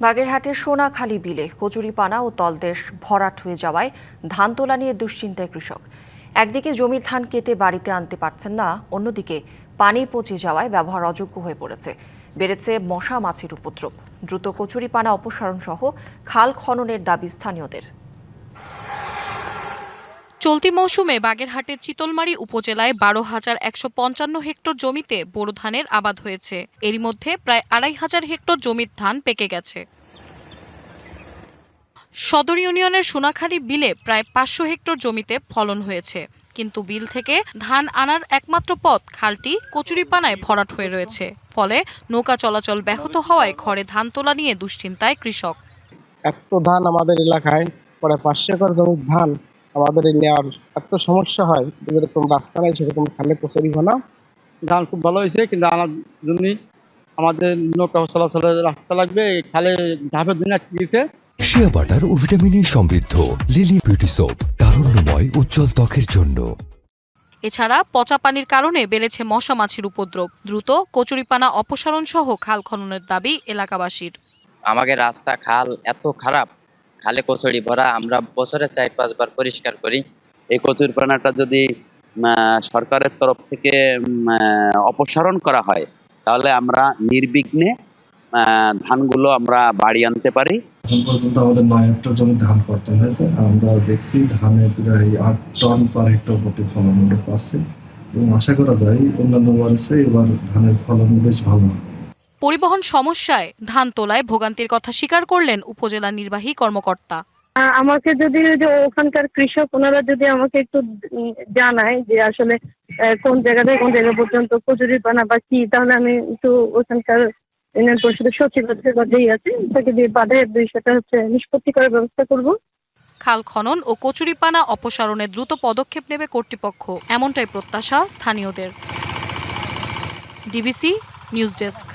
বাগেরহাটের সোনাখালী বিলে কচুরিপানা ও তলদেশ ভরাট হয়ে যাওয়ায় ধান তোলা নিয়ে দুশ্চিন্তায় কৃষক। একদিকে জমির ধান কেটে বাড়িতে আনতে পারছেন না, অন্যদিকে পানি পচে যাওয়ায় ব্যবহার অযোগ্য হয়ে পড়েছে। বেড়েছে মশা মাছির উপদ্রব। দ্রুত কচুরিপানা অপসারণ সহ খাল খননের দাবি স্থানীয়দের। চলতি মৌসুমে বাগেরহাটের চিতলমারী উপজেলায় ১২,১৫৫ হেক্টর জমিতে বোরো ধানের আবাদ হয়েছে। এরই মধ্যে প্রায় ২,৫০০ হেক্টর জমির ধান পেকে গেছে। সদর ইউনিয়নের সোনাখালী বিলে প্রায় ৫০০ হেক্টর জমিতে ফলন হয়েছে, কিন্তু বিল থেকে ধান আনার একমাত্র পথ খালটি কচুরিপানায় ভরাট হয়ে রয়েছে। ফলে নৌকা চলাচল ব্যাহত হওয়ায় ঘরে ধান তোলা নিয়ে দুশ্চিন্তায় কৃষক। এত ধান আমাদের এলাকায় প্রায় ৫০০ একর জমির ধান আমাদের নেওয়ার এত সমস্যা হয়, যেরকম রাস্তা নেই সেরকম খালে কচুরিপানা। ধান খুব ভালো হয়েছে, কিন্তু আনার জন্য আমাদের নৌকা চলাচলের রাস্তা লাগবে। খালে ধাপের দিন আটকে গেছে। শিয়া বাটার ও ভিটামিনে সমৃদ্ধ লিলি বিউটি সোপ, তারুণ্যময় উজ্জ্বল ত্বকের জন্য। এছাড়া পচা পানির কারণে বেড়েছে মশা মাছির উপদ্রব। দ্রুত কচুরিপানা অপসারণ সহ খাল খননের দাবি এলাকাবাসীর। আমাদের রাস্তা খাল এত খারাপ, খালে কচুরি ভরা। আমরা বছরে ৪-৫ বার পরিষ্কার করি। এই কচুরিপানাটা যদি সরকারের তরফ থেকে অপসারণ করা হয়, তাহলে আমরা নির্বিঘ্নে ধানগুলো আমরা বাড়ি আনতে পারি। এখন পর্যন্ত আমাদের ৯ হেক্টর জমি ধান কর্তন হয়েছে। আমরা দেখছি ধানের প্রায় ৮ টন পার হেক্টর প্রতি ফলন আমরা পাচ্ছি, এবং আশা করা যায় অন্যান্য বছরে এবার ধানের ফলন বেশ ভালো হবে। পরিবহন সমস্যায় ধান তোলায় ভোগান্তির কথা স্বীকার করলেন উপজেলা নির্বাহী কর্মকর্তা। আমাকে যদি ওখানকার কৃষক ওনারা যদি আমাকে একটু জানায় যে আসলে কোন জায়গা থেকে কোন জায়গা পর্যন্ত কচুরিপানা বা কি, তাহলে আমি একটু ওখানকার ইউনিয়ন পরিষদের সচিবের কাছেই আছে, তাকে দিয়ে বাঁধের বিষয়টা নিষ্পত্তি করার ব্যবস্থা করব। খাল খনন ও কচুরিপানা অপসারণে দ্রুত পদক্ষেপ নেবে কর্তৃপক্ষ, এমনটাই প্রত্যাশা স্থানীয়দের। DBC news desk.